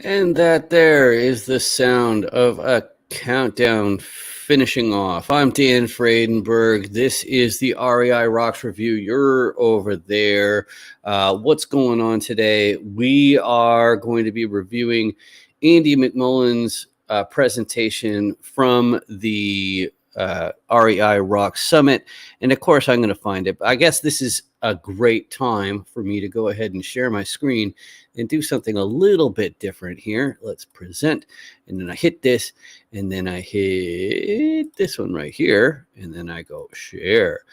And that there is the sound of a countdown finishing off. I'm Dan Fradenburgh. This is the REI Rocks Review. You're over there. What's going on today? We are going to be reviewing Andy McMullen's presentation from the REI Rocks Summit. And of course, I'm going to find it. But I guess this is a great time for me to go ahead and share my screen and do something a little bit different here. Let's present, and then I hit this, and then I hit this one right here, and then I go share.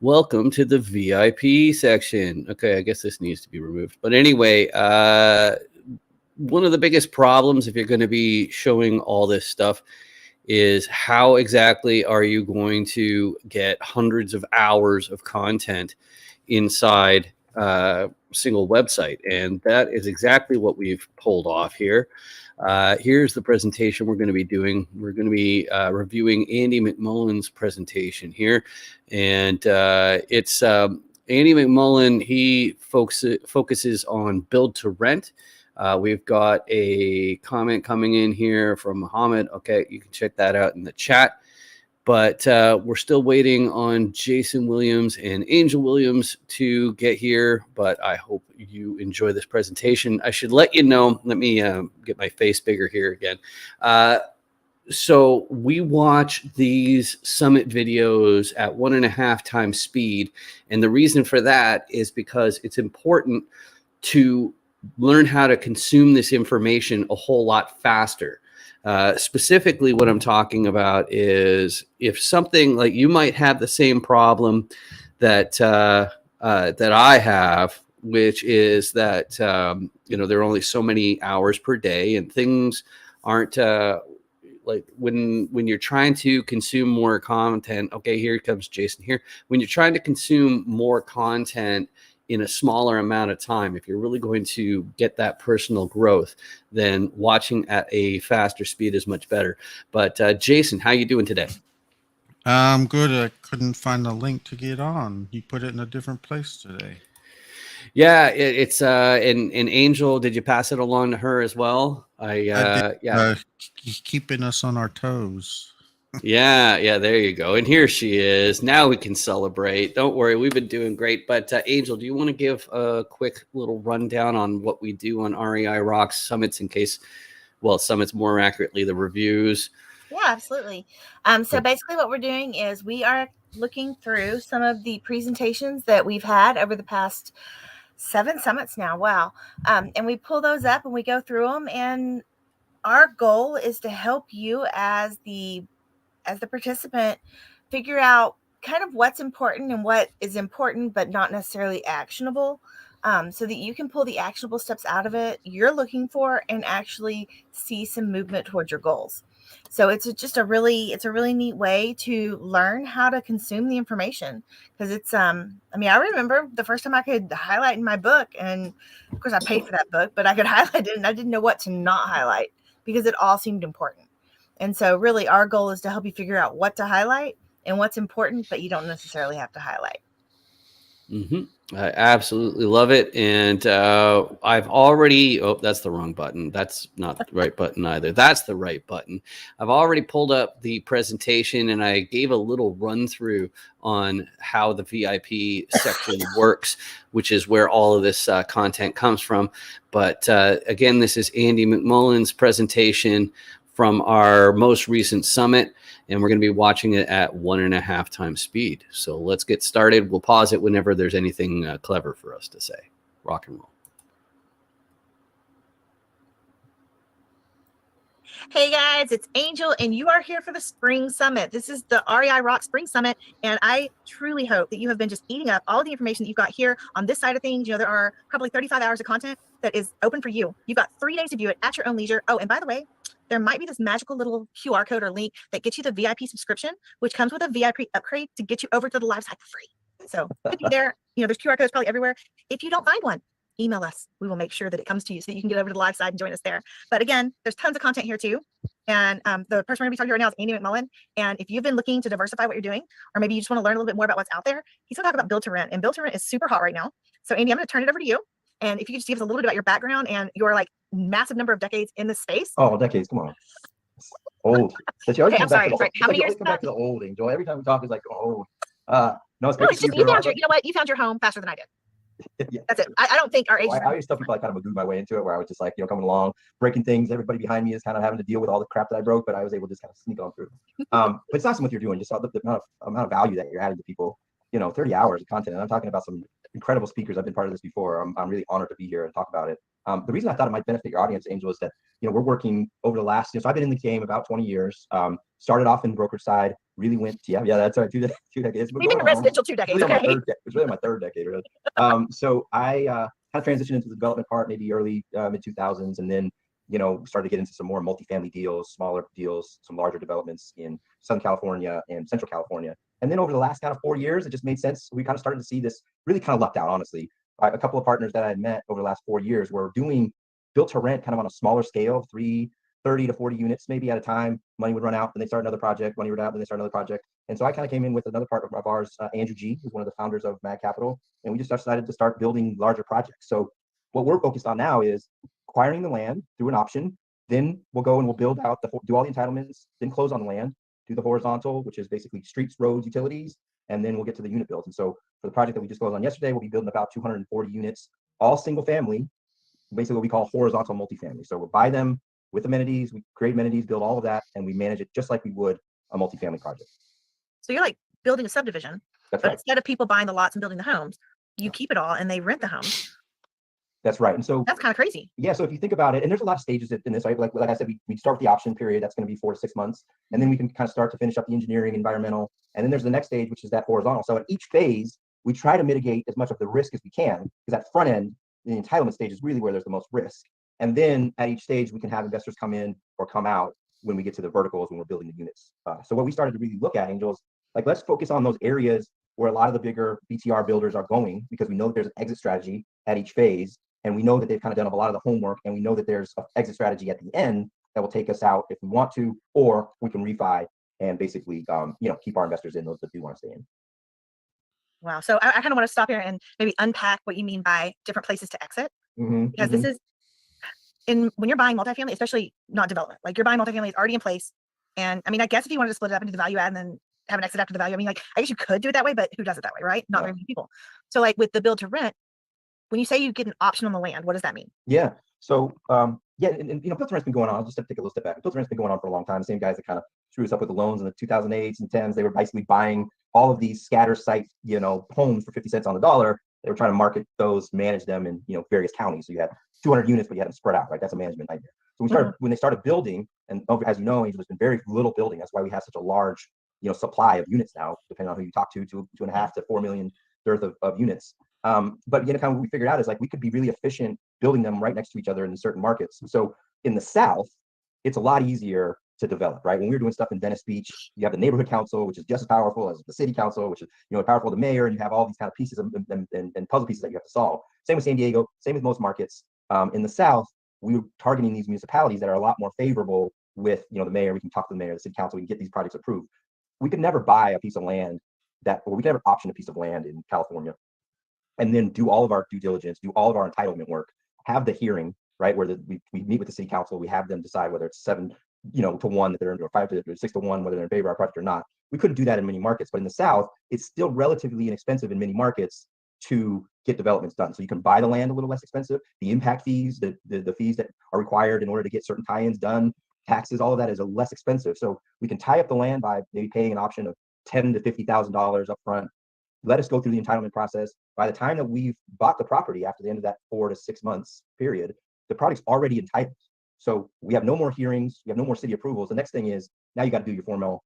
Welcome to the VIP section. Okay, I guess this needs to be removed. But anyway, one of the biggest problems if you're going to be showing all this stuff is how exactly are you going to get hundreds of hours of content inside a single website? And that is exactly what we've pulled off here. Here's the presentation we're going to be doing. We're going to be reviewing Andy McMullen's presentation here. And it's Andy McMullen. He focuses on build to rent. We've got a comment coming in here from Muhammad. Okay, you can check that out in the chat. But we're still waiting on Jason Williams and Angel Williams to get here. But I hope you enjoy this presentation. I should let you know, let me get my face bigger here again. So we watch these summit videos at 1.5 times speed. And the reason for that is because it's important to learn how to consume this information a whole lot faster. Specifically, what I'm talking about is if something like you might have the same problem that that I have, which is that there are only so many hours per day, and things aren't like when you're trying to consume more content. Okay, here comes Jason here. When you're trying to consume more content in a smaller amount of time, if you're really going to get that personal growth, then watching at a faster speed is much better. But Jason, how you doing today? I'm good. I couldn't find the link to get on. You put it in a different place today. Yeah, it's and Angel, did you pass it along to her as well? I did, Yeah. keeping us on our toes. Yeah, there you go. And here she is. Now we can celebrate. Don't worry, we've been doing great. But Angel, do you want to give a quick little rundown on what we do on REI Rocks Summits in case, well, summits more accurately, the reviews? Yeah, absolutely. So basically what we're doing is we are looking through some of the presentations that we've had over the past 7 summits now. Wow. And we pull those up and we go through them. And our goal is to help you as the participant figure out kind of what's important and what is important but not necessarily actionable, so that you can pull the actionable steps out of it you're looking for and actually see some movement towards your goals. So it's a really neat way to learn how to consume the information, because it's I remember the first time I could highlight in my book, and of course I paid for that book, but I could highlight it and I didn't know what to not highlight because it all seemed important. And so really our goal is to help you figure out what to highlight and what's important, but you don't necessarily have to highlight. I absolutely love it. And I've already, that's the wrong button. That's not the right button either. That's the right button. I've already pulled up the presentation and I gave a little run through on how the VIP section works, which is where all of this content comes from. But again, this is Andy McMullen's presentation from our most recent summit, and we're going to be watching it at 1.5 times speed. So let's get started. We'll pause it whenever there's anything clever for us to say. Rock and roll. Hey guys, it's Angel, and you are here for the Spring Summit. This is the REI Rock Spring Summit, and I truly hope that you have been just eating up all the information that you've got here on this side of things. There are probably 35 hours of content that is open for you. You've got 3 days to view it at your own leisure. Oh, and by the way, there might be this magical little QR code or link that gets you the VIP subscription, which comes with a VIP upgrade to get you over to the live site for free. So if you're there, there's QR codes probably everywhere. If you don't find one, email us. We will make sure that it comes to you so that you can get over to the live side and join us there. But again, there's tons of content here too. And the person we're going to be talking to right now is Andy McMullen. And if you've been looking to diversify what you're doing, or maybe you just want to learn a little bit more about what's out there, he's going to talk about build to rent. And build to rent is super hot right now. So Andy, I'm going to turn it over to you. And if you could just give us a little bit about your background and your like massive number of decades in this space. Oh, decades, come on. Old. Okay, I'm sorry. How many years? Come back to the old, Angel. Every time we talk, it's like old. No, it's No, great it's to see just you. you found your. You know what? You found your home faster than I did. Yeah. That's it. I don't think our age. I always tell people I kind of moved my way into it, where I was just like, coming along, breaking things. Everybody behind me is kind of having to deal with all the crap that I broke, but I was able to just kind of sneak on through. But it's awesome what you're doing. Just the amount of value that you're adding to people. 30 hours of content. And I'm talking about some incredible speakers. I've been part of this before. I'm really honored to be here and talk about it. The reason I thought it might benefit your audience, Angel, is that we're working over the last. So I've been in the game about 20 years. Started off in the brokerage side. Really went. Yeah, that's right. 2 decades. We've been in residential 2 decades. Really it's really my third decade, really. So I kind of transitioned into the development part, maybe early mid 2000s, and then started to get into some more multifamily deals, smaller deals, some larger developments in Southern California and Central California. And then over the last kind of 4 years, it just made sense. We kind of started to see this really kind of lucked out, honestly. A couple of partners that I had met over the last 4 years were doing built to rent kind of on a smaller scale, 30 to 40 units maybe at a time. Money would run out, then they start another project. Money would run out, then they start another project. And so I kind of came in with another partner of ours, Andrew G, who's one of the founders of Mag Capital. And we just decided to start building larger projects. So what we're focused on now is acquiring the land through an option. Then we'll go and we'll build out, do all the entitlements, then close on the land, do the horizontal, which is basically streets, roads, utilities, and then we'll get to the unit builds. And so for the project that we just closed on yesterday, we'll be building about 240 units, all single family, basically what we call horizontal multifamily. So we'll buy them with amenities, we create amenities, build all of that, and we manage it just like we would a multifamily project. So you're like building a subdivision, That's but right. instead of people buying the lots and building the homes, you keep it all and they rent the homes. That's right. And so that's kind of crazy. Yeah. So if you think about it, and there's a lot of stages in this, right? Like I said, we start with the option period. That's going to be 4 to 6 months. And then we can kind of start to finish up the engineering, environmental. And then there's the next stage, which is that horizontal. So at each phase, we try to mitigate as much of the risk as we can, because that front end, the entitlement stage, is really where there's the most risk. And then at each stage, we can have investors come in or come out when we get to the verticals, when we're building the units. So what we started to really look at, Angel, is like, let's focus on those areas where a lot of the bigger BTR builders are going, because we know that there's an exit strategy at each phase. And we know that they've kind of done a lot of the homework, and we know that there's an exit strategy at the end that will take us out if we want to, or we can refi and basically, keep our investors in, those that do want to stay in. Wow. So I kind of want to stop here and maybe unpack what you mean by different places to exit, because this is when you're buying multifamily, especially not development, like you're buying multifamily, it's already in place. And I mean, I guess if you wanted to split it up into the value add and then have an exit after the value, I mean, like, I guess you could do it that way, but who does it that way, right? Not very many people. So like with the build to rent, when you say you get an option on the land, what does that mean? Yeah. So, build to rent's been going on. I'll just take a little step back. Build to rent's been going on for a long time. The same guys that kind of screwed us up with the loans in the 2008s and 10s, they were basically buying all of these scatter site, homes for 50 cents on the dollar. They were trying to market those, manage them in, various counties. So you had 200 units, but you had them spread out, right? That's a management nightmare. So we started, when they started building, and as you know, Angel, there's been very little building. That's why we have such a large, supply of units now, depending on who you talk to, 2.5 to 4 million worth of units. But kind of what we figured out is like we could be really efficient building them right next to each other in certain markets. So in the South, it's a lot easier to develop, right? When we were doing stuff in Venice Beach, you have the neighborhood council, which is just as powerful as the city council, which is powerful, the mayor, and you have all these kind of pieces and puzzle pieces that you have to solve. Same with San Diego, same with most markets. In the South, we were targeting these municipalities that are a lot more favorable with the mayor. We can talk to the mayor, the city council, we can get these projects approved. We could never buy a piece of land we could never option a piece of land in California and then do all of our due diligence, do all of our entitlement work, have the hearing, right, where we meet with the city council, we have them decide whether it's 7 to 1 that they're in, or 5 to 6 to 1 whether they're in favor of our project or not. We couldn't do that in many markets, but in the South, it's still relatively inexpensive in many markets to get developments done. So you can buy the land a little less expensive. The impact fees, the fees that are required in order to get certain tie-ins done, taxes, all of that is less expensive. So we can tie up the land by maybe paying an option of $10,000 to $50,000 up front. Let us go through the entitlement process. By the time that we've bought the property, after the end of that 4 to 6 months period, the project's already entitled. So we have no more hearings, we have no more city approvals. The next thing is now you got to do your formal,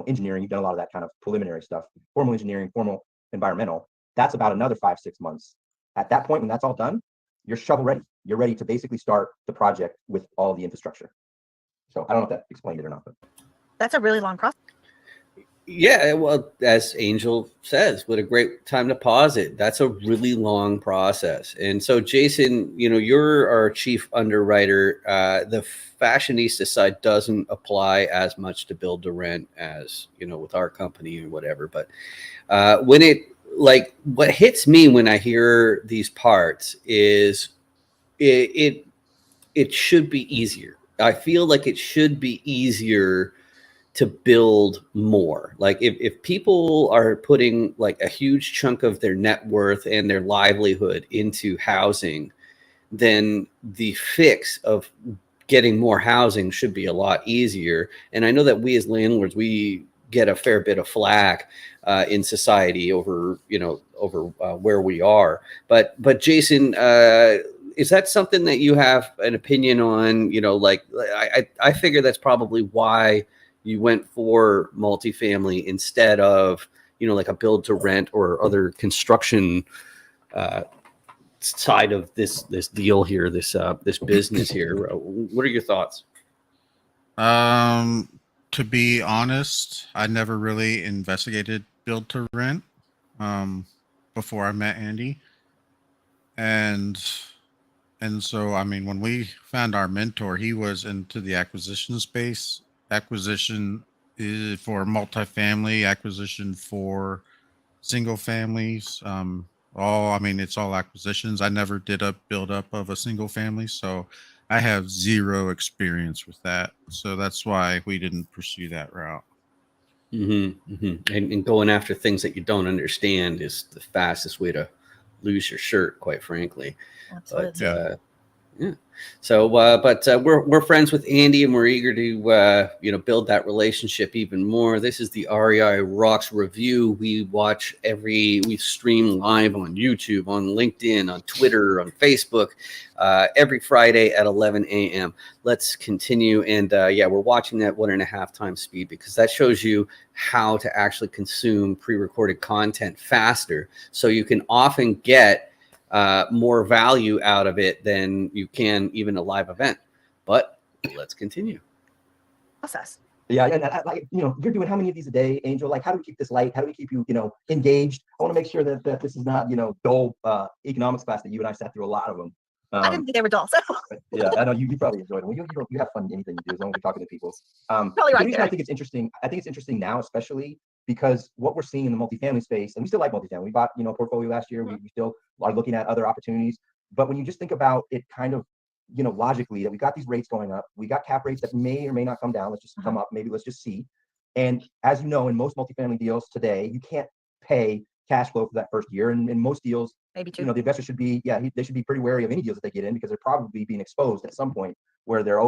engineering. You've done a lot of that kind of preliminary stuff, formal engineering, formal environmental. That's about another 5 to 6 months. At that point, when that's all done, you're shovel ready. You're ready to basically start the project with all the infrastructure. So I don't know if that explained it or not, but that's a really long process. Yeah, well, as Angel says, what a great time to pause it. That's a really long process. And so, Jason, you're our chief underwriter. The fashionista side doesn't apply as much to build to rent as, with our company or whatever. But when it like what hits me when I hear these parts is it should be easier. I feel like it should be easier to build more. Like if people are putting like a huge chunk of their net worth and their livelihood into housing, then the fix of getting more housing should be a lot easier. And I know that we as landlords, we get a fair bit of flack in society over, where we are. But Jason, is that something that you have an opinion on? I figure that's probably why you went for multifamily instead of, like a build to rent or other construction side of this deal here, this business here. What are your thoughts? To be honest, I never really investigated build to rent before I met Andy. And so, I mean, when we found our mentor, he was into the acquisition space. Acquisition is for multifamily, acquisition for single families. It's all acquisitions. I never did a build up of a single family, so I have zero experience with that. So that's why we didn't pursue that route. And going after things that you don't understand is the fastest way to lose your shirt, quite frankly. Absolutely. But yeah. So, but we're friends with Andy, and we're eager to build that relationship even more. This is the REI Rocks Review. We stream live on YouTube, on LinkedIn, on Twitter, on Facebook, every Friday at 11 a.m. Let's continue, and we're watching that 1.5 times speed because that shows you how to actually consume pre-recorded content faster, so you can often get more value out of it than you can even a live event. But let's continue. Process. Yeah, and you're doing how many of these a day, Angel? Like, how do we keep this light? How do we keep you, engaged? I want to make sure that this is not, dull economics class that you and I sat through a lot of them. I didn't think they were dull. So. Yeah, I know you probably enjoyed them. Well, you have fun in anything you do as long as you're talking to people. Probably right. The reason I think it's interesting now, especially because what we're seeing in the multifamily space, and we still like multifamily. We bought, a portfolio last year. We still are looking at other opportunities. But when you just think about it kind of, logically, that we got these rates going up, we got cap rates that may or may not come down. Let's just come up. Maybe let's just see. And as you know, in most multifamily deals today, you can't pay cash flow for that first year. And in most deals, maybe two. The investor should be, they should be pretty wary of any deals that they get in because they're probably being exposed at some point where they're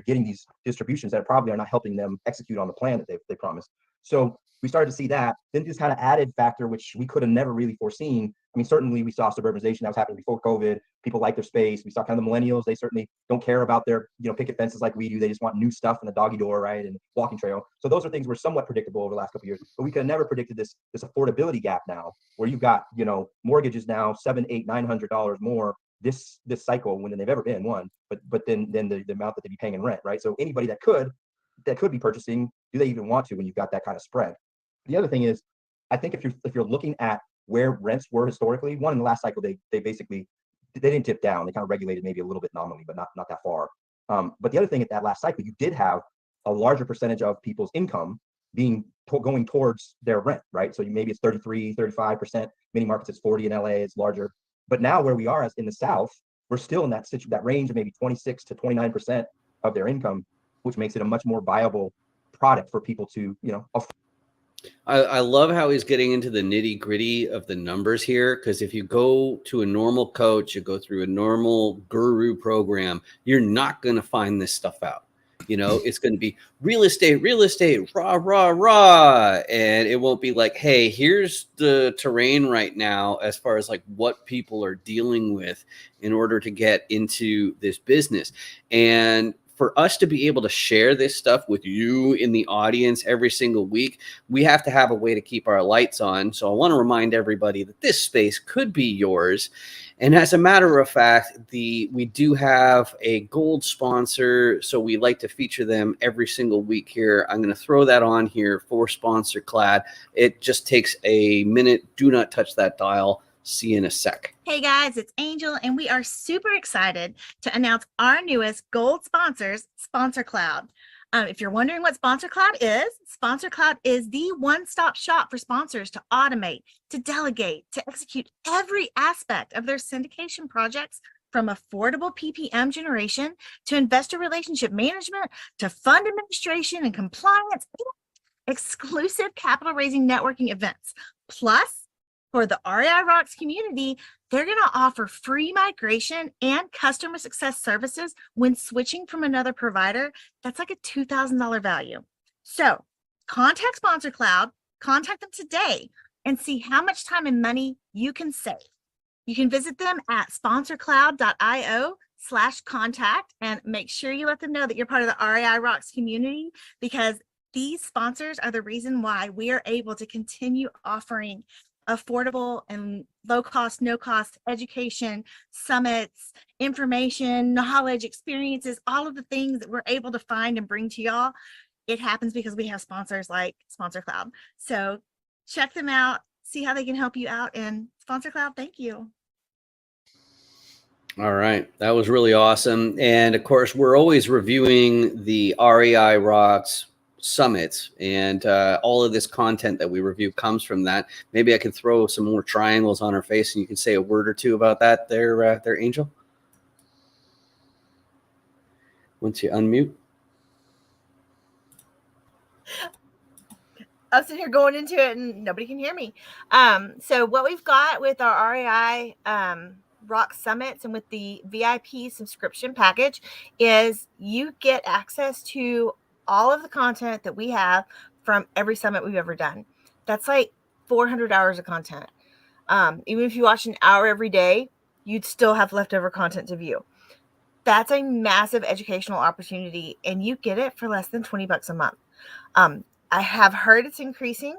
getting these distributions that probably are not helping them execute on the plan that they promised. So we started to see that. Then this kind of added factor, which we could have never really foreseen. I mean, certainly we saw suburbanization that was happening before COVID. People like their space. We saw kind of the millennials. They certainly don't care about their, picket fences like we do. They just want new stuff and a doggy door, right, and walking trail. So those are things were somewhat predictable over the last couple of years. But we could have never predicted this affordability gap now, where you've got, mortgages now $700, $800, $900 more this cycle than they've ever been. One, but then the amount that they'd be paying in rent, right? So anybody that could be purchasing, do they even want to when you've got that kind of spread? The other thing is, I think if you're looking at where rents were historically, in the last cycle, they basically didn't tip down. They kind of regulated maybe a little bit nominally, but not that far. But the other thing at that last cycle, you did have a larger percentage of people's income going towards their rent, right? So maybe it's 33, 35%. Many markets it's 40 in LA, it's larger. But now where we are as in the South, we're still in that range of maybe 26 to 29% of their income, which makes it a much more viable product for people to, afford. I love how he's getting into the nitty gritty of the numbers here, because if you go to a normal coach, you go through a normal guru program, you're not going to find this stuff out. It's going to be real estate, rah, rah, rah. And it won't be like, hey, here's the terrain right now as far as like what people are dealing with in order to get into this business. And for us to be able to share this stuff with you in the audience every single week, we have to have a way to keep our lights on. So I want to remind everybody that this space could be yours. And as a matter of fact, we do have a gold sponsor, so we like to feature them every single week here. I'm going to throw that on here for Sponsor Clad. It just takes a minute. Do not touch that dial. See you in a sec. Hey guys, it's Angel, and we are super excited to announce our newest gold sponsors, Sponsor Cloud. If you're wondering what Sponsor Cloud is the one-stop shop for sponsors to automate, to delegate, to execute every aspect of their syndication projects, from affordable PPM generation to investor relationship management to fund administration and compliance, exclusive capital raising networking events. Plus, for the REI Rocks community, they're going to offer free migration and customer success services when switching from another provider. That's like a $2,000 value. So contact Sponsor Cloud, contact them today and see how much time and money you can save. You can visit them at sponsorcloud.io/contact and make sure you let them know that you're part of the REI Rocks community, because these sponsors are the reason why we are able to continue offering affordable and low cost, no cost education, summits, information, knowledge, experiences, all of the things that we're able to find and bring to y'all. It happens because we have sponsors like Sponsor Cloud. So check them out, see how they can help you out. And Sponsor Cloud, thank you. All right. That was really awesome. And of course, we're always reviewing the REI Rocks summits, and all of this content that we review comes from that. Maybe I can throw some more triangles on her face and you can say a word or two about that there, Angel. Once you unmute. I'm sitting here going into it and nobody can hear me. So what we've got with our REI Rock Summits and with the VIP subscription package is you get access to all of the content that we have from every summit we've ever done. That's like 400 hours of content. Even if you watch an hour every day, you'd still have leftover content to view. That's a massive educational opportunity, and you get it for less than $20 a month. I have heard it's increasing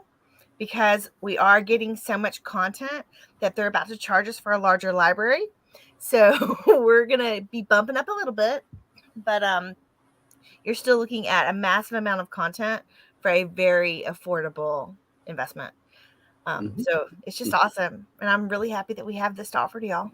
because we are getting so much content that they're about to charge us for a larger library. So we're going to be bumping up a little bit, but you're still looking at a massive amount of content for a very affordable investment. So it's just awesome. And I'm really happy that we have this to offer to y'all.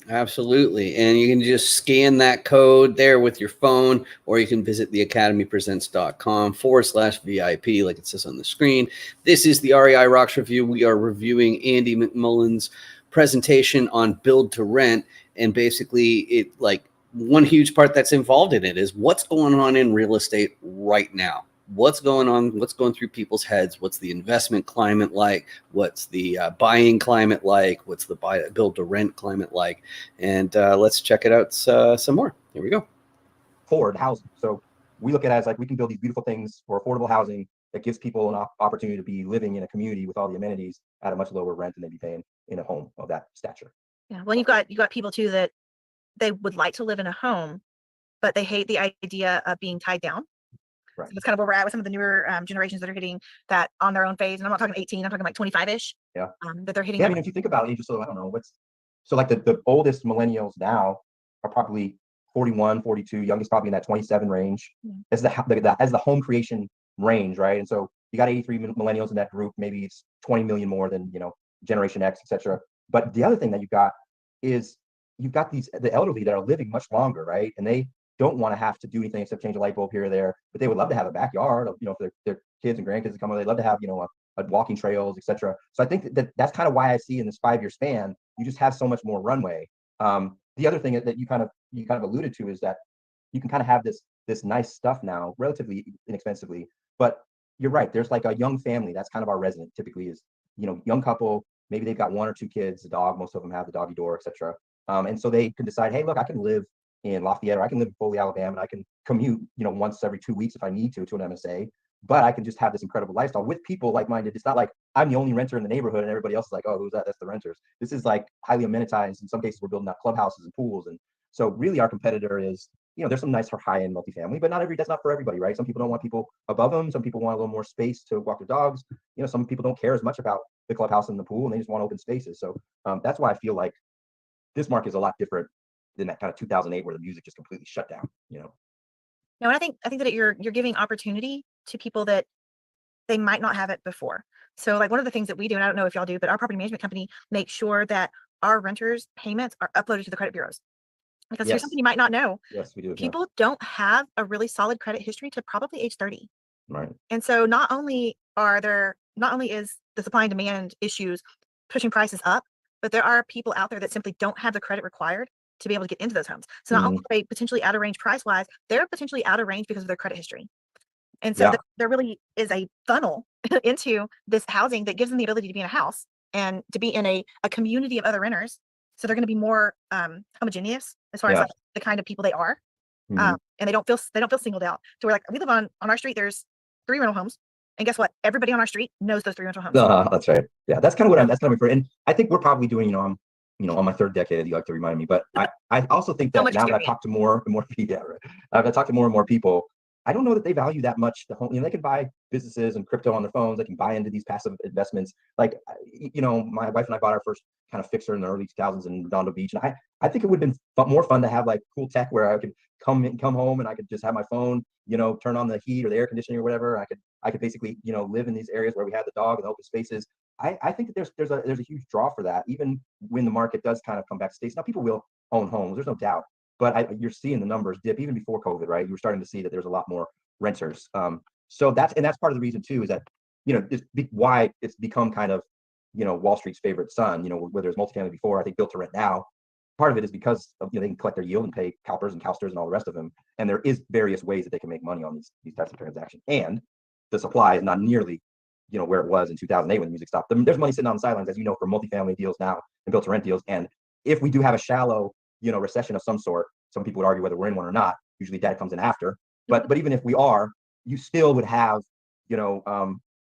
Absolutely. And you can just scan that code there with your phone, or you can visit theacademypresents.com/VIP, like it says on the screen. This is the REI Rocks review. We are reviewing Andy McMullen's presentation on build to rent. And basically, it like one huge part that's involved in it is what's going on in real estate right now. What's going on? What's going through people's heads? What's the investment climate like? What's the buying climate like? What's the build to rent climate like? And let's check it out some more. Here we go. Afford housing. So we look at it as like we can build these beautiful things for affordable housing that gives people an opportunity to be living in a community with all the amenities at a much lower rent than they'd be paying in a home of that stature. Yeah. Well, you got people too that they would like to live in a home, but they hate the idea of being tied down. Right. So that's kind of where we're at with some of the newer generations that are hitting that on their own phase. And I'm not talking 18, I'm talking like 25-ish. Yeah. That they're hitting. Yeah, I mean, if you think about it, just so I don't know so like the oldest millennials now are probably 41, 42, youngest probably in that 27 range as the home creation range, right? And so you got 83 millennials in that group. Maybe it's 20 million more than Generation X, etc. But the other thing that you've got is you've got the elderly that are living much longer, right? And they don't want to have to do anything except change a light bulb here or there, but they would love to have a backyard, for their kids and grandkids to come over. They'd love to have, a walking trails, etc. So I think that's kind of why I see in this 5-year span, you just have so much more runway. The other thing that you kind of alluded to is that you can kind of have this nice stuff now, relatively inexpensively. But you're right. There's like a young family. That's kind of our resident. Typically is young couple. Maybe they've got 1 or 2 kids, a dog. Most of them have the doggy door, etc. And so they can decide, hey, look, I can live in Lafayette, or I can live in Foley, Alabama, and I can commute, once every 2 weeks if I need to an MSA. But I can just have this incredible lifestyle with people like-minded. It's not like I'm the only renter in the neighborhood and everybody else is like, oh, who's that? That's the renters. This is like highly amenitized. In some cases, we're building out clubhouses and pools. And so really our competitor is, there's some nice high-end multifamily, but that's not for everybody, right? Some people don't want people above them. Some people want a little more space to walk their dogs. Some people don't care as much about the clubhouse and the pool, and they just want open spaces. So that's why I feel like this market is a lot different than that kind of 2008 where the music just completely shut down. No, and I think that you're giving opportunity to people that they might not have it before. So like one of the things that we do, and I don't know if y'all do, but our property management company makes sure that our renters' payments are uploaded to the credit bureaus. Because here's something you might not know. Yes, we do. People don't have a really solid credit history to probably age 30. Right. And so not only is the supply and demand issues pushing prices up, but there are people out there that simply don't have the credit required to be able to get into those homes. So not only are they potentially out of range price wise, they're potentially out of range because of their credit history. And so there really is a funnel into this housing that gives them the ability to be in a house and to be in a community of other renters. So they're going to be more homogeneous as far as like the kind of people they are. And they don't feel singled out. So we're like, we live on our street, there's 3 rental homes. And guess what? Everybody on our street knows those 3 rental homes. That's right. Yeah, that's kind of what that's kind of for. And I think we're probably doing, I'm on my 3rd decade, you like to remind me, but I also think that now that I've talked to more and more people, I've talked to more and more people, I don't know that they value that much the home. They can buy businesses and crypto on their phones. They can buy into these passive investments. Like, my wife and I bought our first kind of fixer in the early 2000s in Redondo Beach. And I think it would have been more fun to have like cool tech where I could come home and I could just have my phone, turn on the heat or the air conditioning or whatever. I could basically, live in these areas where we had the dog and the open spaces. I think that there's a huge draw for that, even when the market does kind of come back to states. Now people will own homes, there's no doubt. But you're seeing the numbers dip even before COVID, right? You were starting to see that there's a lot more renters. So that's part of the reason too, is that, why it's become kind of, Wall Street's favorite son, where there's multifamily before, I think built to rent now. Part of it is because of, they can collect their yield and pay CalPERS and CalSTRS and all the rest of them. And there is various ways that they can make money on these types of transactions. And the supply is not nearly, where it was in 2008 when the music stopped. There's money sitting on the sidelines, as you know, for multifamily deals now and built to rent deals. And if we do have a shallow, recession of some sort, some people would argue whether we're in one or not. Usually dad comes in after. But even if we are, you still would have, you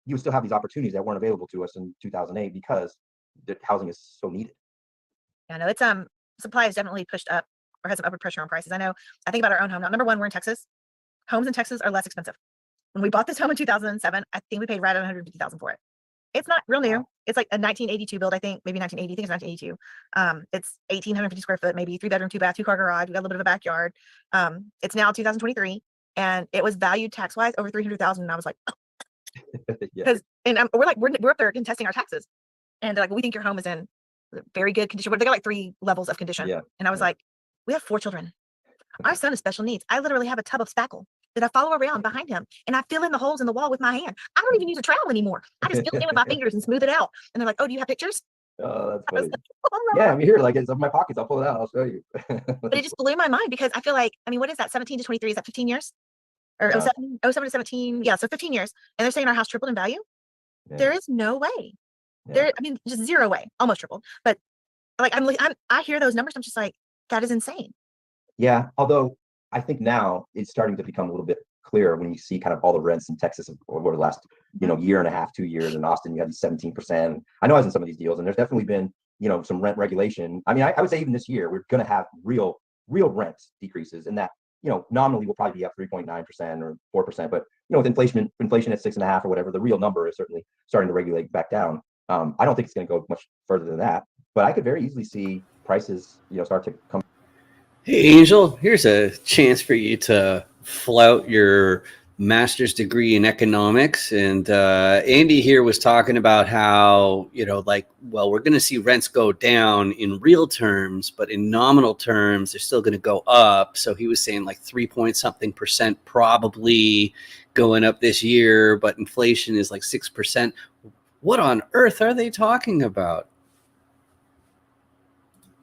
would still have these opportunities that weren't available to us in 2008 because the housing is so needed. Yeah, no, it's supply has definitely pushed up or has some upward pressure on prices. I think about our own home. Now, number one, we're in Texas. Homes in Texas are less expensive. When we bought this home in 2007, I think we paid right at $150,000 for it. It's not real new. It's like a 1982 build, I think, maybe 1980. I think it's 1982. It's 1,850 square foot, maybe 3-bedroom, 2-bath, 2-car garage. We got a little bit of a backyard. It's now 2023, and it was valued tax wise over $300,000. And I was like, because we're up there contesting our taxes, and they're like, we think your home is in very good condition. But they got like 3 levels of condition. And I was like, we have 4 children. Our son has special needs. I literally have a tub of spackle that I follow around behind him, and I fill in the holes in the wall with my hand. I don't even use a trowel anymore. I just fill it in with my fingers and smooth it out. And they're like, "Oh, do you have pictures?" Oh, that's funny. Yeah, I'm here. Like, it's in my pockets. I'll pull it out. I'll show you. But it just blew my mind because I feel like, what is that? 17 to 23? Is that 15 years? Or 07 to 17? Yeah, so 15 years. And they're saying our house tripled in value. Yeah. There is no way. Yeah. Just zero way. Almost tripled. But like, I hear those numbers. I'm just like, that is insane. Yeah, although I think now it's starting to become a little bit clearer when you see kind of all the rents in Texas over the last, year and a half, 2 years. In Austin, you have these 17%. I know I was in some of these deals, and there's definitely been, some rent regulation. I would say even this year, we're going to have real rent decreases, and that, nominally will probably be up 3.9% or 4%. But, with inflation at 6.5% or whatever, the real number is certainly starting to regulate back down. I don't think it's going to go much further than that, but I could very easily see prices, start to come. Hey, Angel, here's a chance for you to flout your master's degree in economics. And Andy here was talking about how, we're going to see rents go down in real terms, but in nominal terms, they're still going to go up. So he was saying like 3-point-something% probably going up this year, but inflation is like 6%. What on earth are they talking about?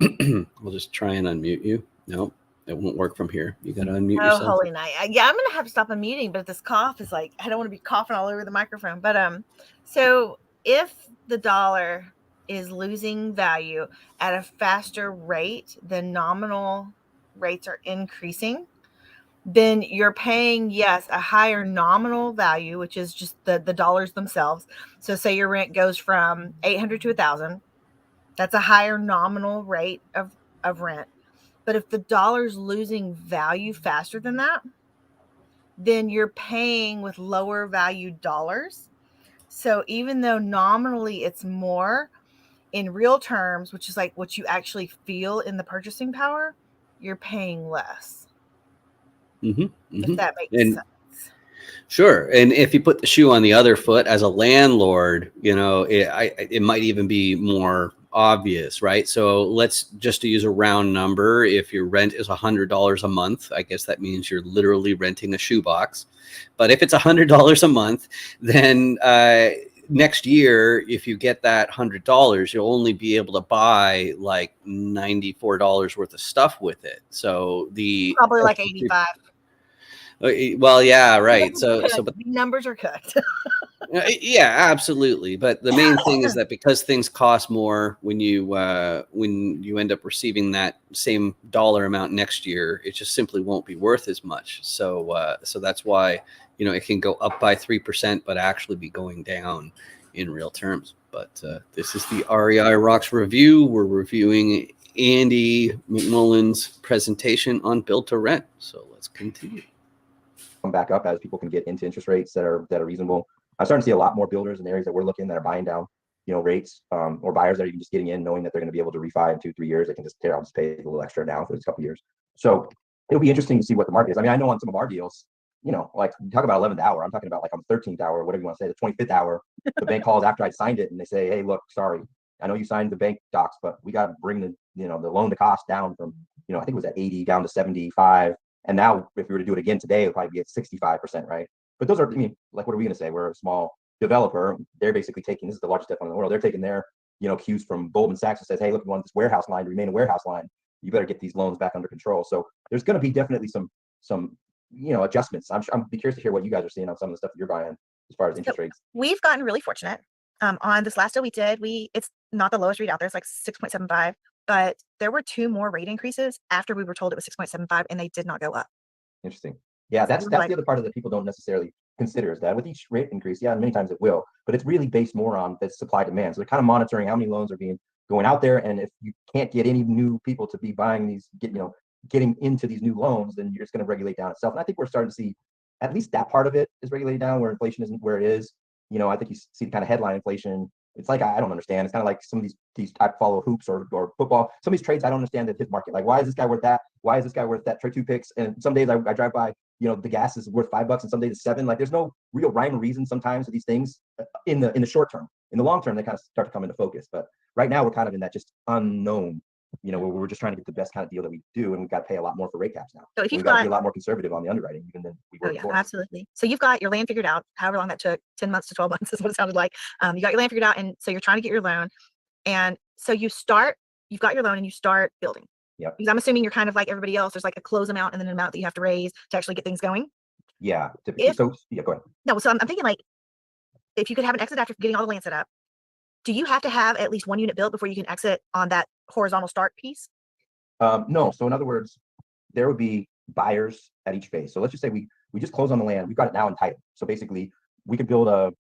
We'll just try and unmute you. No, it won't work from here. You got to unmute yourself. Oh, holy night. Yeah, I'm going to have to stop unmuting, but this cough is like, I don't want to be coughing all over the microphone. But so if the dollar is losing value at a faster rate than nominal rates are increasing, then you're paying, yes, a higher nominal value, which is just the dollars themselves. So say your rent goes from $800 to $1,000. That's a higher nominal rate of rent. But if the dollar's losing value faster than that, then you're paying with lower value dollars. So even though nominally it's more, in real terms, which is like what you actually feel in the purchasing power, you're paying less. If that makes sense. Sure. And if you put the shoe on the other foot as a landlord, it might even be more obvious, right? So let's just use a round number. If your rent is $100 a month, I guess that means you're literally renting a shoebox. But if it's $100 a month, then next year, if you get that $100, you'll only be able to buy like $94 worth of stuff with it. So the Probably like 85. well, yeah, right. So but the numbers are cooked. yeah, absolutely. But the main thing is that because things cost more when you end up receiving that same dollar amount next year, it just simply won't be worth as much. So so that's why, you know, it can go up by 3%, but actually be going down in real terms. But this is the REI Rocks review. We're reviewing Andy McMullen's presentation on build to rent. So let's continue. Come back up as people can get into interest rates that are reasonable. I'm starting to see a lot more builders in areas that we're looking that are buying down, you know, rates, or buyers that are even just getting in, knowing that they're going to be able to refi in 2-3 years. They can just I'll just pay a little extra now for this couple of years. So it'll be interesting to see what the market is. I mean, I know on some of our deals, you know, like we talk about 11th hour, I'm talking about like on the 13th hour, whatever you want to say, the 25th hour. The bank calls after I signed it and they say, hey, look, sorry, I know you signed the bank docs, but we got to bring the, you know, the loan to cost down from, you know, I think it was at 80 down to 75. And now if we were to do it again today, it would probably be at 65%, right? But those are, I mean, like, what are we going to say? We're a small developer. They're basically taking, this is the largest debt fund in the world. They're taking their, you know, cues from Goldman Sachs that says, hey, look, you want this warehouse line to remain a warehouse line. You better get these loans back under control. So there's going to be definitely some, you know, adjustments. I'm be curious to hear what you guys are seeing on some of the stuff that you're buying as far as interest rates. We've gotten really fortunate. On this last deal we did, it's not the lowest rate out there. It's like 6.75, but there were 2 more rate increases after we were told it was 6.75, and they did not go up. Interesting. Yeah, that's the other part of that people don't necessarily consider, is that with each rate increase, yeah, many times it will, but it's really based more on the supply demand. So they're kind of monitoring how many loans are going out there, and if you can't get any new people to be buying these, getting into these new loans, then you're just going to regulate down itself. And I think we're starting to see at least that part of it is regulated down, where inflation isn't where it is. You know, I think you see the kind of headline inflation. It's like, I don't understand. It's kind of like some of these I follow hoops or football. Some of these trades I don't understand at his market. Like, why is this guy worth that? Why is this guy worth that? Trade 2 picks. And some days I drive by, you know, the gas is worth $5 and some days it's $7. Like, there's no real rhyme or reason sometimes for these things in the short term. In the long term, they kind of start to come into focus. But right now we're kind of in that just unknown, you know, where we're just trying to get the best kind of deal that we do, and we've got to pay a lot more for rate caps now. So if you've got to got be a lot more conservative on the underwriting even than we were before. Absolutely. So you've got your land figured out, however long that took, 10 months to 12 months is what it sounded like. You got your land figured out, and so you're trying to get your loan. And so you've got your loan and you start building. Yep. Because I'm assuming you're kind of like everybody else. There's like a close amount and then an amount that you have to raise to actually get things going. Yeah. Typically. So yeah, go ahead. No, so I'm thinking, like, if you could have an exit after getting all the land set up, do you have to have at least 1 unit built before you can exit on that horizontal start piece? No. So in other words, there would be buyers at each phase. So let's just say we just closed on the land. We've got it now entitled. So basically we could build I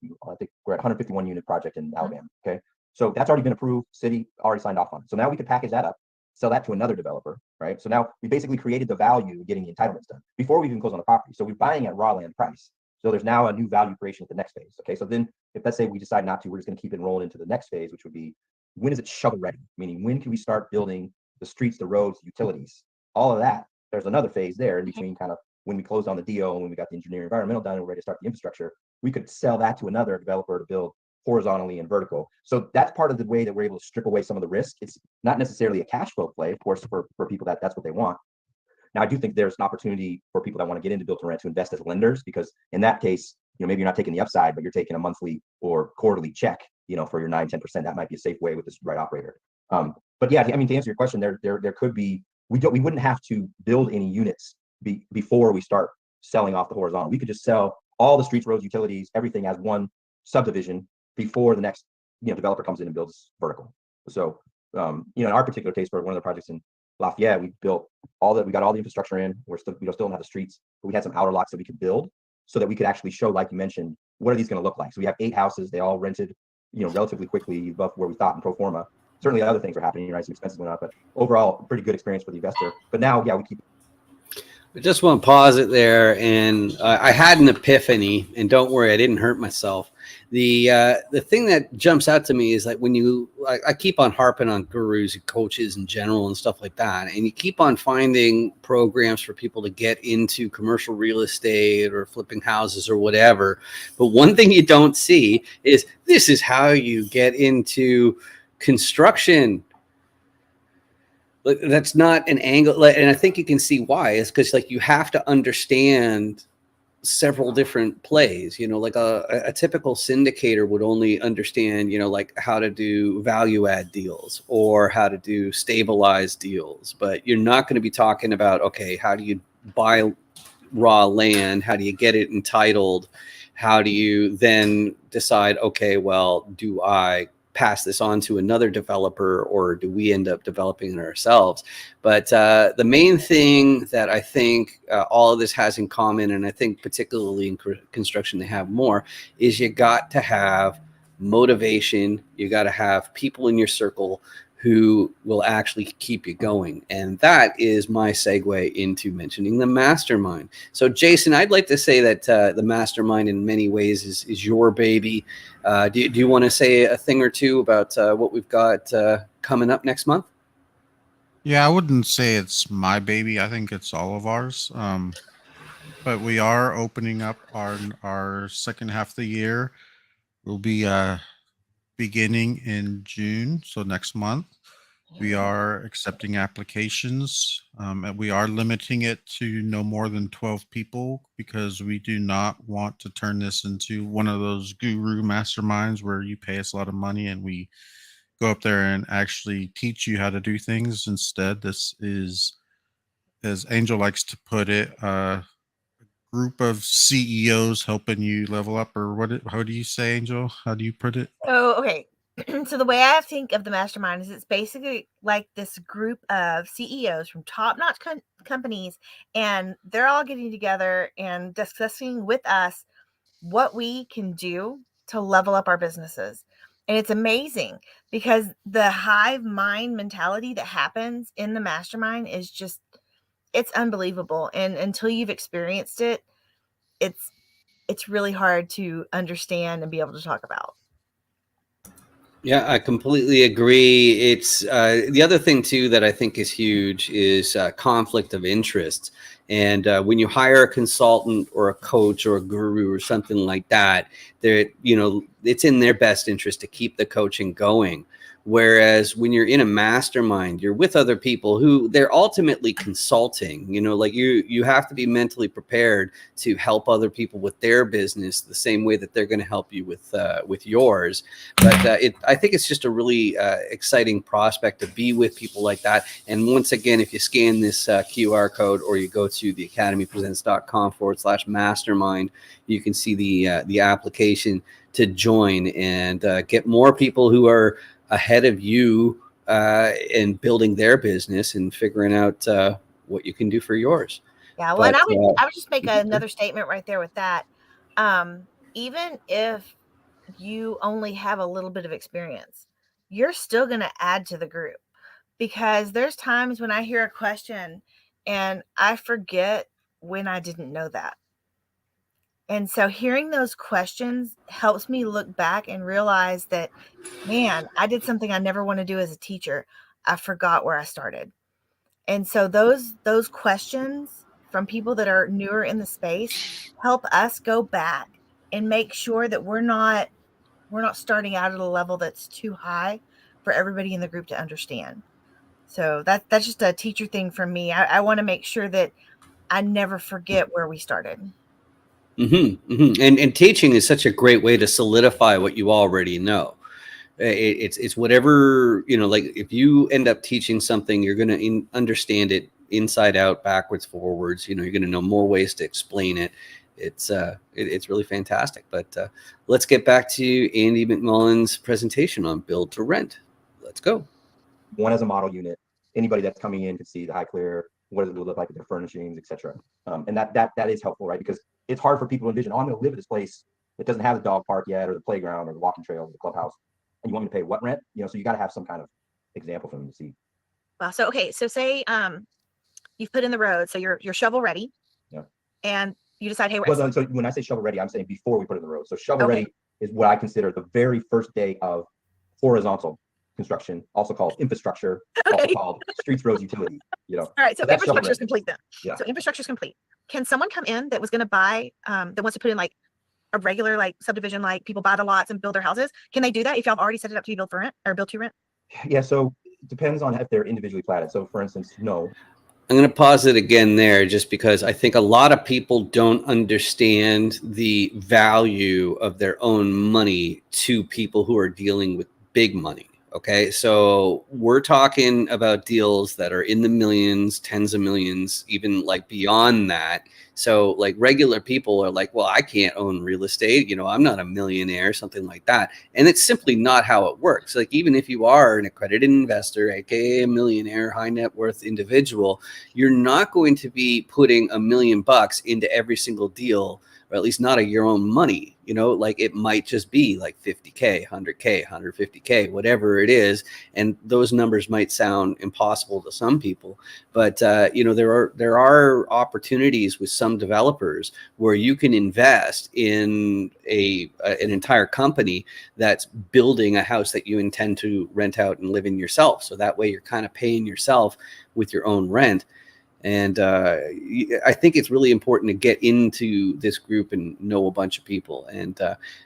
think we're at 151 unit project in Alabama. Okay. So that's already been approved. City already signed off on it. So now we could package that up, sell that to another developer, right? So now we basically created the value of getting the entitlements done before we even close on the property. So we're buying at raw land price. So there's now a new value creation at the next phase. Okay. So then if, let's say we decide not to, we're just going to keep it rolling into the next phase, which would be, when is it shovel ready? Meaning, when can we start building the streets, the roads, the utilities, all of that? There's another phase there in between, kind of when we closed on the deal and when we got the engineering environmental done and we're ready to start the infrastructure. We could sell that to another developer to build horizontally and vertical. So that's part of the way that we're able to strip away some of the risk. It's not necessarily a cash flow play, of course, for people that's what they want. Now, I do think there's an opportunity for people that want to get into build to rent to invest as lenders, because in that case, you know, maybe you're not taking the upside, but you're taking a monthly or quarterly check, you know, for your 9-10%. That might be a safe way with this right operator. But yeah, I mean, to answer your question, there could be, we wouldn't have to build any units before we start selling off the horizontal. We could just sell all the streets, roads, utilities, everything as one subdivision before the next, you know, developer comes in and builds vertical. So, you know, in our particular case, for one of the projects in Lafayette, we built we got all the infrastructure in. We still don't have the streets, but we had some outer lots that we could build so that we could actually show, like you mentioned, what are these going to look like? So we have 8 houses. They all rented, you know, relatively quickly above where we thought in pro forma. Certainly other things are happening, right? Some expenses went up, but overall, pretty good experience for the investor. But now, yeah, we keep. I just want to pause it there, and I had an epiphany, and don't worry, I didn't hurt myself. The thing that jumps out to me is like when I keep on harping on gurus and coaches in general and stuff like that, and you keep on finding programs for people to get into commercial real estate or flipping houses or whatever. But one thing you don't see is this is how you get into construction, that's not an angle. And I think you can see why. It's because like you have to understand several different plays. Like a typical syndicator would only understand, like how to do value add deals or how to do stabilized deals. But you're not going to be talking about, okay, how do you buy raw land? How do you get it entitled? How do you then decide, okay, well, do I pass this on to another developer or do we end up developing it ourselves? But the main thing that I think all of this has in common, and I think particularly in construction they have more, is you got to have motivation. You got to have people in your circle who will actually keep you going. And that is my segue into mentioning the mastermind. So Jason, I'd like to say that the mastermind in many ways is your baby. Do you want to say a thing or two about what we've got coming up next month? Yeah, I wouldn't say it's my baby. I think it's all of ours. But we are opening up our second half of the year. We'll be beginning in June, so next month. We are accepting applications, and we are limiting it to no more than 12 people because we do not want to turn this into one of those guru masterminds where you pay us a lot of money and we go up there and actually teach you how to do things. Instead, this is, as Angel likes to put it, a group of CEOs helping you level up, or how do you say, Angel? How do you put it? Oh, okay. So the way I think of the mastermind is it's basically like this group of CEOs from top-notch companies, and they're all getting together and discussing with us what we can do to level up our businesses. And it's amazing because the hive mind mentality that happens in the mastermind is just, it's unbelievable. And until you've experienced it, it's really hard to understand and be able to talk about. Yeah, I completely agree. It's the other thing too that I think is huge is conflict of interest. And when you hire a consultant or a coach or a guru or something like that, it's in their best interest to keep the coaching going. Whereas when you're in a mastermind, you're with other people who they're ultimately consulting. Like you have to be mentally prepared to help other people with their business the same way that they're going to help you with yours. But I think it's just a really exciting prospect to be with people like that. And once again, if you scan this QR code or you go to theacademypresents.com/mastermind, you can see the application to join and get more people who are ahead of you in building their business and figuring out what you can do for yours. Yeah, well, and I would just make another statement right there with that. Even if you only have a little bit of experience, you're still going to add to the group, because there's times when I hear a question and I forget when I didn't know that. And so hearing those questions helps me look back and realize that, man, I did something I never want to do as a teacher. I forgot where I started. And so those questions from people that are newer in the space help us go back and make sure that we're not starting out at a level that's too high for everybody in the group to understand. So that's just a teacher thing for me. I want to make sure that I never forget where we started. Mm-hmm, mm-hmm. And teaching is such a great way to solidify what you already know. It's whatever, like if you end up teaching something, you're going to understand it inside out, backwards, forwards. You're going to know more ways to explain it. It's really fantastic. But let's get back to Andy McMullen's presentation on build to rent. Let's go. One as a model unit. Anybody that's coming in could see the high clear, what does it look like with their furnishings, etc. And that is helpful, right? Because it's hard for people to envision, I'm going to live at this place that doesn't have the dog park yet, or the playground, or the walking trail, or the clubhouse, and you want me to pay what rent? So you got to have some kind of example for them to see. Wow. So okay, so say you've put in the road, so you're shovel ready. Yeah. And you decide, hey, well, so when I say shovel ready, I'm saying before we put it in the road. So shovel ready is what I consider the very first day of horizontal construction, also called infrastructure, also called streets, roads, utility. All right, so infrastructure is complete then. Yeah. So infrastructure is complete. Can someone come in that was going to buy, that wants to put in like a regular like subdivision, like people buy the lots and build their houses? Can they do that if y'all have already set it up to be built for rent or built to rent? Yeah, so it depends on if they're individually platted. So for instance, no. I'm going to pause it again there just because I think a lot of people don't understand the value of their own money to people who are dealing with big money. Okay, so we're talking about deals that are in the millions, tens of millions, even like beyond that. So like regular people are like, well, I can't own real estate. You know, I'm not a millionaire, something like that. And it's simply not how it works. Like even if you are an accredited investor, aka a millionaire, high net worth individual, you're not going to be putting $1 million into every single deal, or at least not of your own money. You know, like it might just be like 50K, 100K, 150K, whatever it is. And those numbers might sound impossible to some people, but you know, there are opportunities with some developers where you can invest in an entire company that's building a house that you intend to rent out and live in yourself. So that way you're kind of paying yourself with your own rent. And I think it's really important to get into this group and know a bunch of people. And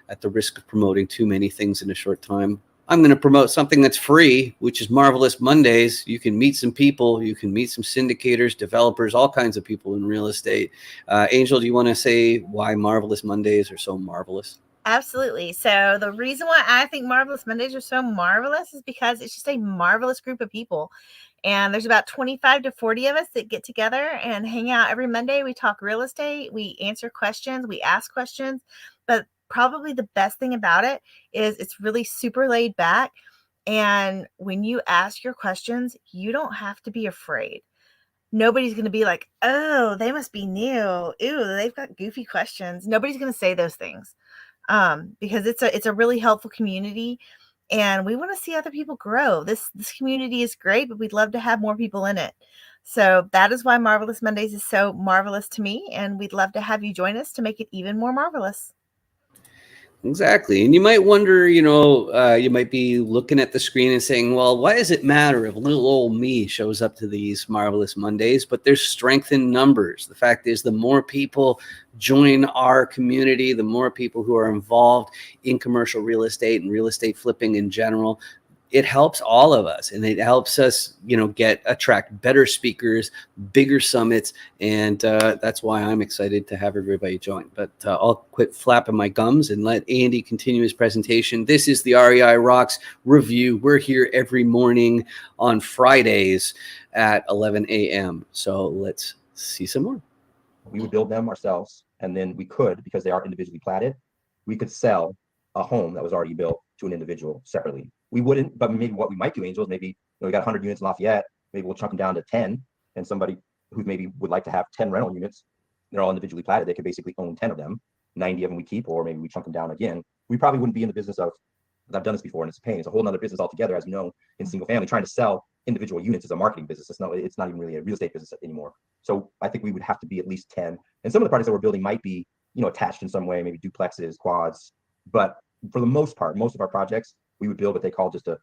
at the risk of promoting too many things in a short time, I'm going to promote something that's free, which is Marvelous Mondays. You can meet some people. You can meet some syndicators, developers, all kinds of people in real estate. Angel, do you want to say why Marvelous Mondays are so marvelous? Absolutely. So the reason why I think Marvelous Mondays are so marvelous is because it's just a marvelous group of people. And there's about 25 to 40 of us that get together and hang out every Monday. We talk real estate, we answer questions, we ask questions. But probably the best thing about it is it's really super laid back. And when you ask your questions, you don't have to be afraid. Nobody's going to be like, oh, they must be new. Ew, they've got goofy questions. Nobody's going to say those things. Because it's a really helpful community, and we want to see other people grow. This community is great, but we'd love to have more people in it. So that is why Marvelous Mondays is so marvelous to me, and we'd love to have you join us to make it even more marvelous. Exactly. And you might wonder, you know, you might be looking at the screen and saying, well, why does it matter if little old me shows up to these Marvelous Mondays? But there's strength in numbers. The fact is, the more people join our community, the more people who are involved in commercial real estate and real estate flipping in general, it helps all of us, and it helps us, you know, attract better speakers, bigger summits. And that's why I'm excited to have everybody join. But I'll quit flapping my gums and let Andy continue his presentation. This is the REI Rocks review. We're here every morning on Fridays at 11 a.m. So let's see some more. We would build them ourselves, and then we could, because they are individually platted, we could sell a home that was already built to an individual separately. We wouldn't, but maybe what we might do, Angel, is maybe, you know, we got 100 units in Lafayette, maybe we'll chunk them down to 10, and somebody who maybe would like to have 10 rental units, they're all individually platted, they could basically own 10 of them, 90 of them we keep, or maybe we chunk them down again. We probably wouldn't be in the business of, I've done this before and it's a pain. It's a whole nother business altogether, as you know, in single family. Trying to sell individual units is a marketing business. It's not even really a real estate business anymore. So I think we would have to be at least 10. And some of the projects that we're building might be, you know, attached in some way, maybe duplexes, quads. But for the most part, most of our projects, we would build what they call just a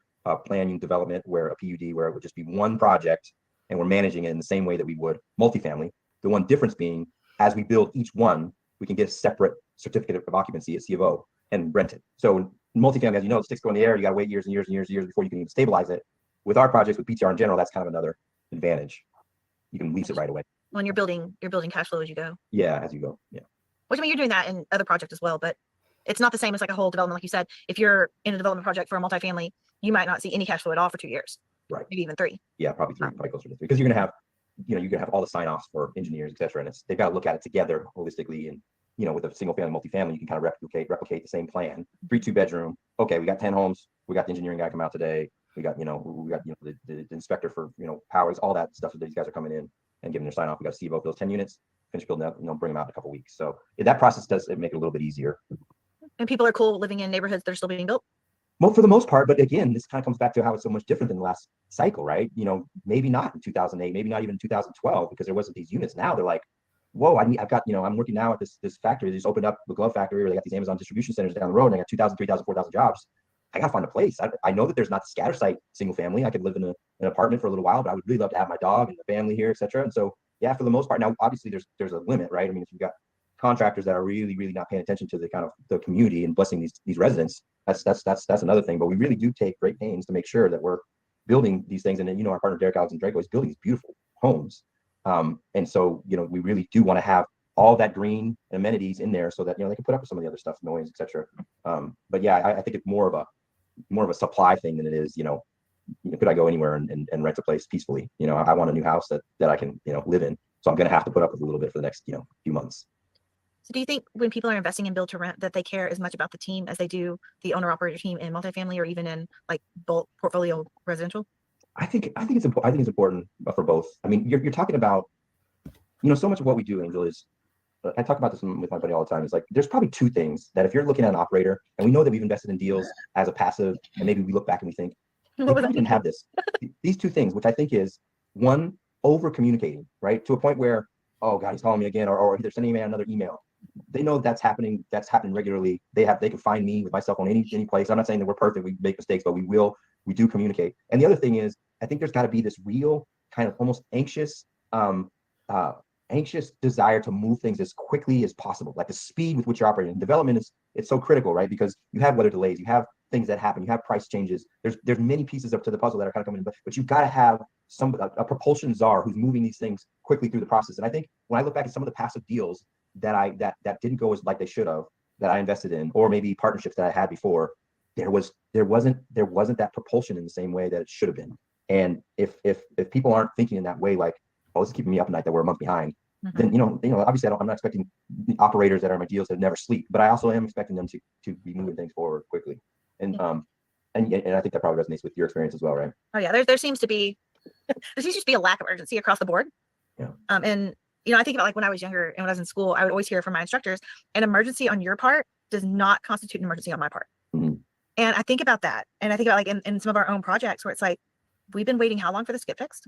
planning development, where a PUD, where it would just be one project, and we're managing it in the same way that we would multifamily. The one difference being, as we build each one, we can get a separate certificate of occupancy, a C of O, and rent it. So multifamily, as you know, the sticks go in the air, you got to wait years and years and years and years before you can even stabilize it. With our projects, with BTR in general, that's kind of another advantage. You can lease it right away. When you're building cash flow as you go. Yeah, as you go. Yeah. Which, I mean, you're doing that in other projects as well, but it's not the same as like a whole development. Like you said, if you're in a development project for a multifamily, you might not see any cash flow at all for 2 years. Right. Maybe even 3. Yeah, probably 3, probably closer to 3, because you're gonna have, you know, you're gonna have all the sign-offs for engineers, et cetera, and they've got to look at it together holistically. And you know, with a single family, multifamily, you can kind of replicate the same plan. 3 2-bedroom. Okay, we got 10 homes. We got the engineering guy come out today. We got, you know, the inspector for, you know, powers, all that stuff that these guys are coming in and giving their sign off. We got to see about those 10 units, finish building up, you know, bring them out in a couple of weeks. So that process does make it a little bit easier. And people are cool living in neighborhoods that are still being built. Well, for the most part, but again, this kind of comes back to how it's so much different than the last cycle, right? You know, maybe not in 2008, maybe not even in 2012, because there wasn't these units. Now they're like, whoa, I've got, you know, I'm working now at this factory. They just opened up the glove factory, where they got these Amazon distribution centers down the road, and I got 2,000, 3,000, 4,000 jobs. I got to find a place. I know that there's not the scatter site single family. I could live in an apartment for a little while, but I would really love to have my dog and the family here, et cetera. And so, yeah, for the most part, now obviously there's a limit, right? I mean, if you've got contractors that are really, really not paying attention to the kind of the community and blessing these residents, that's another thing. But we really do take great pains to make sure that we're building these things. And then, our partner Derek Alex and Draco is building these beautiful homes. And so, we really do want to have all that green amenities in there so that, they can put up with some of the other stuff, noise, etc. But yeah, I think it's more of a supply thing than it is, could I go anywhere and rent a place peacefully? I want a new house that I can, live in. So I'm going to have to put up with a little bit for the next, few months. So do you think when people are investing in build to rent that they care as much about the team as they do the owner operator team in multifamily or even in like bulk portfolio residential? I think it's important. I think it's important for both. I mean, you're talking about, so much of what we do, Angel, is I talk about this with my buddy all the time. It's like there's probably two things that if you're looking at an operator, and we know that we've invested in deals as a passive, and maybe we look back and we think we didn't have this. These two things, which I think is one, over communicating, right, to a point where, oh God, he's calling me again, or they're sending me another email. They know that's happening. That's happening regularly. They can find me with my cell phone any place. I'm not saying that we're perfect. We make mistakes, but we do communicate. And the other thing is, I think there's got to be this real kind of almost anxious desire to move things as quickly as possible. Like the speed with which you're operating. Development it's so critical, right? Because you have weather delays, you have things that happen, you have price changes. There's many pieces up to the puzzle that are kind of coming in, but you've got to have a propulsion czar who's moving these things quickly through the process. And I think when I look back at some of the passive deals that didn't go as like they should have, that I invested in, or maybe partnerships that I had before, there wasn't that propulsion in the same way that it should have been. And if people aren't thinking in that way, like, oh, this is keeping me up at night that we're a month behind, then obviously I'm not expecting the operators that are in my deals to never sleep, but I also am expecting them to be moving things forward quickly. And I think that probably resonates with your experience as well, right? Oh yeah, there seems to be a lack of urgency across the board. Yeah. And I think about like when I was younger and when I was in school, I would always hear from my instructors, an emergency on your part does not constitute an emergency on my part. Mm-hmm. And I think about that, and I think about like in some of our own projects where it's like, we've been waiting how long for this to get fixed?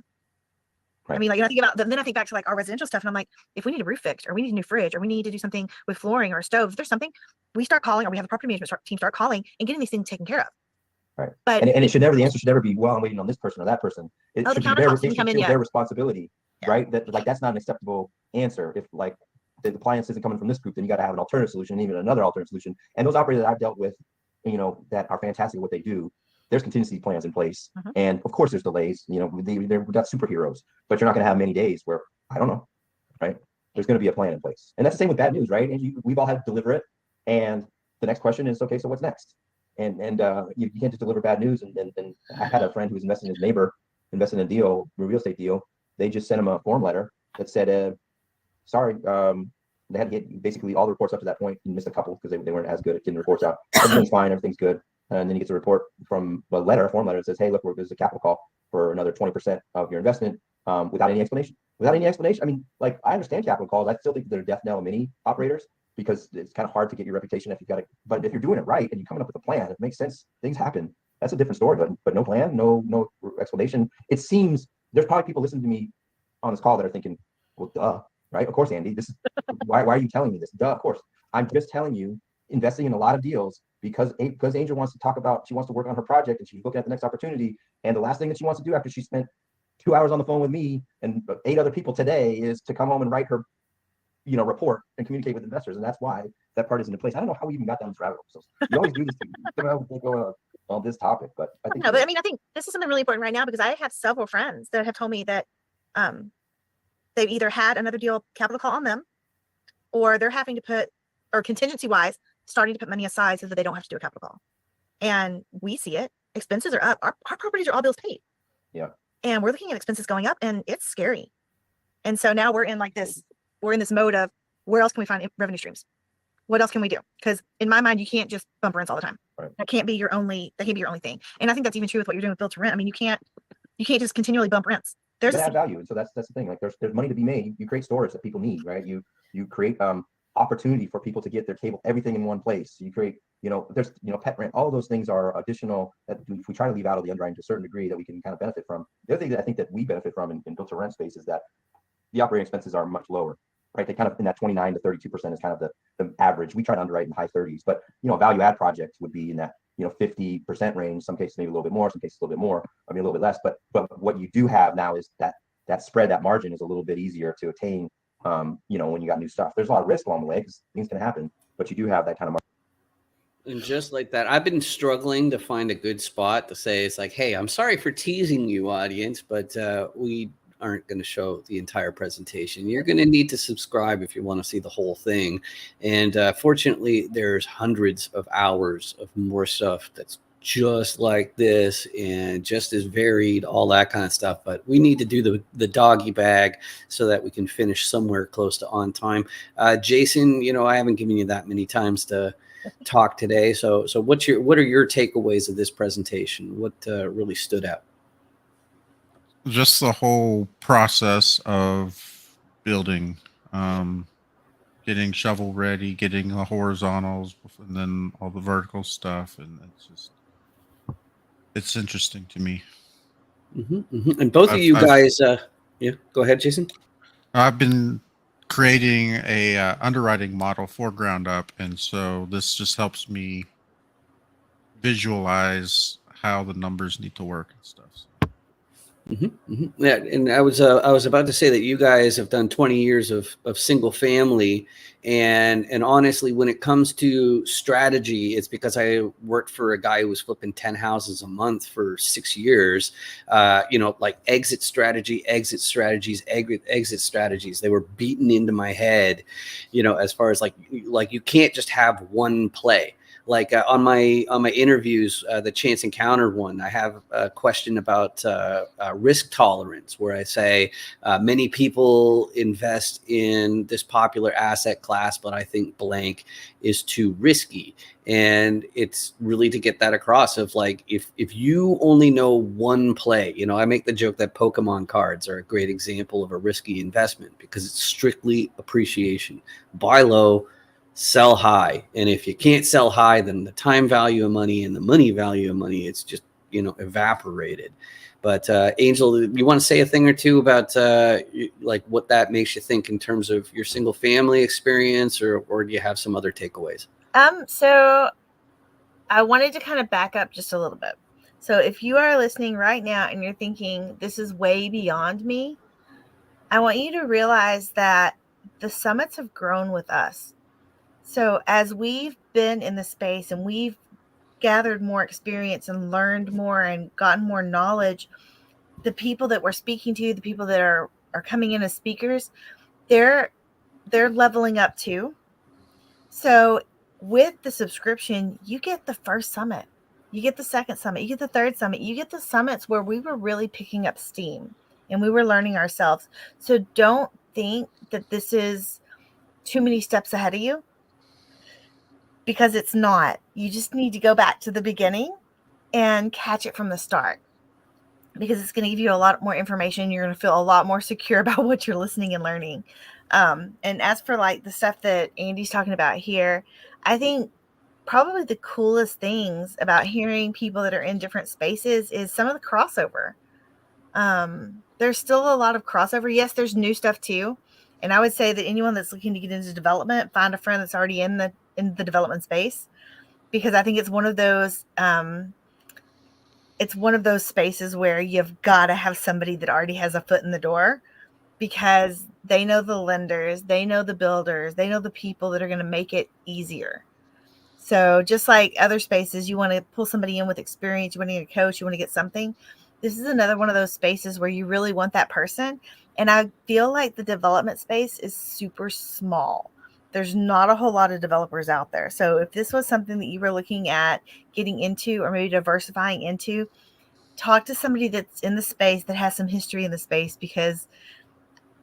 Right. I mean, like, I think about, then I think back to like our residential stuff, and I'm like, if we need a roof fixed, or we need a new fridge, or we need to do something with flooring or a stove, if there's something, we start calling, or we have the property management team start calling and getting these things taken care of. Right. But and the answer should never be, well, I'm waiting on this person or that person. It should be their responsibility, right? That's not an acceptable answer. If like the appliance isn't coming from this group, then you got to have an alternative solution, even another alternative solution. And those operators that I've dealt with, that are fantastic at what they do, there's contingency plans in place. And of course there's delays, they're not superheroes, but you're not going to have many days where, I don't know, right? There's going to be a plan in place. And that's the same with bad news, right? And we've all had to deliver it. And the next question is, okay, so what's next? And you can't just deliver bad news. And I had a friend who was investing in his neighbor, investing in a real estate deal. They just sent him a form letter that said, sorry, they had to get basically all the reports up to that point. He missed a couple because they weren't as good at getting reports out. Everything's fine, everything's good. And then he gets a report from a form letter that says, hey, look, there's a capital call for another 20% of your investment without any explanation. I mean, like, I understand capital calls. I still think they're death knell of many operators because it's kind of hard to get your reputation if you've got it. But if you're doing it right and you're coming up with a plan, it makes sense. Things happen. That's a different story. But no plan, no explanation. It seems there's probably people listening to me on this call that are thinking, well, duh, right? Of course, Andy. This is why are you telling me this? Duh, of course. I'm just telling you, investing in a lot of deals because Angel wants to work on her project and she's looking at the next opportunity. And the last thing that she wants to do after she spent 2 hours on the phone with me and 8 other people today is to come home and write her, report and communicate with investors. And that's why that part isn't in place. I don't know how we even got down this rabbit hole. So you always do this. Go on this topic, but I think. No, but I mean, I think this is something really important right now because I have several friends that have told me that they've either had another deal capital call on them, or they're having to put, or contingency wise, starting to put money aside so that they don't have to do a capital call. And we see it. Expenses are up. Our properties are all bills paid. Yeah. And we're looking at expenses going up, and it's scary. And so now we're in this mode of, where else can we find revenue streams? What else can we do? Because in my mind, you can't just bump rents all the time. Right. That can't be your only thing. And I think that's even true with what you're doing with build to rent. I mean, you can't just continually bump rents. There's add value. And so that's the thing. Like there's money to be made. You create storage that people need, right? You create opportunity for people to get their cable, everything in one place. You create, there's, pet rent, all of those things are additional that if we try to leave out of the underwriting to a certain degree that we can kind of benefit from. The other thing that I think that we benefit from in build to rent space is that the operating expenses are much lower, right? They kind of in that 29 to 32% is kind of the average. We try to underwrite in high 30s, but value add projects would be in that 50% range, some cases maybe a little bit more, some cases a little bit more, I mean a little bit less. But what you do have now is that spread, that margin is a little bit easier to attain. When you got new stuff, there's a lot of risk along the way because things can happen, but you do have that kind of margin. And just like that, I've been struggling to find a good spot to say it's like, hey, I'm sorry for teasing you, audience, but we aren't going to show the entire presentation. You're going to need to subscribe if you want to see the whole thing. And fortunately, there's hundreds of hours of more stuff that's just like this and just as varied, all that kind of stuff. But we need to do the doggy bag so that we can finish somewhere close to on time. Jason, you know, I haven't given you that many times to talk today. So what are your takeaways of this presentation? What really stood out? Just the whole process of building, getting shovel ready, getting the horizontals, and then all the vertical stuff, and it's interesting to me. And both of you guys, yeah, go ahead, Jason. I've been creating a underwriting model for ground up, and so this just helps me visualize how the numbers need to work and stuff. Yeah, and I was about to say that you guys have done 20 years of single family, and honestly, when it comes to strategy, it's because I worked for a guy who was flipping 10 houses a month for 6 years. You know, like exit strategies. They were beaten into my head, you know, as far as like you can't just have one play. Like on my interviews, the Chance Encounter one, I have a question about risk tolerance, where I say many people invest in this popular asset class, but I think blank is too risky. And it's really to get that across of like, if you only know one play, you know, I make the joke that Pokemon cards are a great example of a risky investment because it's strictly appreciation. Buy low, sell high. And if you can't sell high, then the time value of money and the money value of money, it's just, you know, evaporated. But Angel, you want to say a thing or two about like what that makes you think in terms of your single family experience, or do you have some other takeaways? So I wanted to kind of back up just a little bit. So if you are listening right now and you're thinking this is way beyond me, I want you to realize that the summits have grown with us. So as we've been in the space and we've gathered more experience and learned more and gotten more knowledge, the people that we're speaking to, the people that are coming in as speakers, they're leveling up too. So with the subscription, you get the first summit, you get the second summit, you get the third summit, you get the summits where we were really picking up steam and we were learning ourselves. So don't think that this is too many steps ahead of you, because it's not. You just need to go back to the beginning and catch it from the start, because it's going to give you a lot more information. You're going to feel a lot more secure about what you're listening and learning. And as for like the stuff that Andy's talking about here, I think probably the coolest things about hearing people that are in different spaces is some of the crossover. There's still a lot of crossover. Yes, there's new stuff too. And I would say that anyone that's looking to get into development, find a friend that's already in the development space, because I think it's one of those spaces where you've got to have somebody that already has a foot in the door, because they know the lenders, they know the builders, they know the people that are going to make it easier. So just like other spaces, you want to pull somebody in with experience, you want to get a coach, you want to get something. This is another one of those spaces where you really want that person. And I feel like the development space is super small. There's not a whole lot of developers out there. So if this was something that you were looking at getting into, or maybe diversifying into, talk to somebody that's in the space, that has some history in the space, because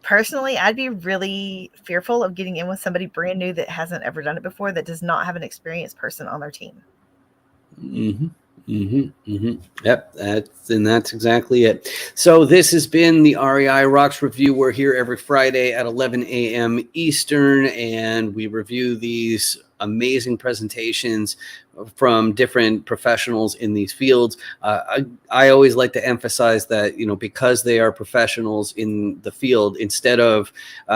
personally, I'd be really fearful of getting in with somebody brand new that hasn't ever done it before, that does not have an experienced person on their team. Yep, that's exactly it. So this has been the REI Rocks Review. We're here every Friday at 11 a.m. Eastern, and we review these amazing presentations from different professionals in these fields. I always like to emphasize that, you know, because they are professionals in the field, instead of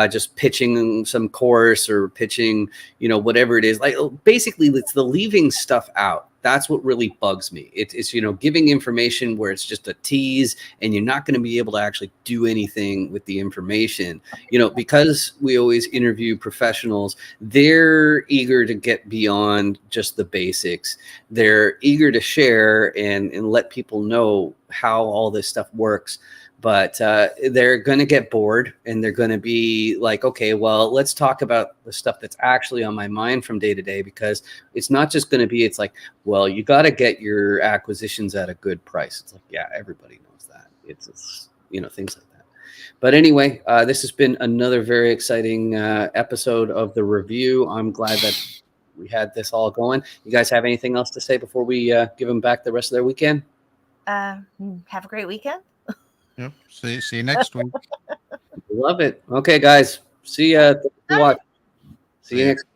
just pitching some course or pitching, you know, whatever it is, like basically it's the leaving stuff out. that's what really bugs me. It's giving information where it's just a tease, and you're not going to be able to actually do anything with the information. Because we always interview professionals, they're eager to get beyond just the basics. They're eager to share and let people know how all this stuff works. But they're going to get bored, and they're going to be like, okay, well, let's talk about the stuff that's actually on my mind from day to day, because it's not just going to be, it's like, well, you got to get your acquisitions at a good price. It's like, yeah, everybody knows that. It's things like that. But anyway, this has been another very exciting episode of the review. I'm glad that we had this all going. You guys have anything else to say before we give them back the rest of their weekend? Have a great weekend. Yep. See you next week. Love it. Okay, guys. See ya. Watch. See you next.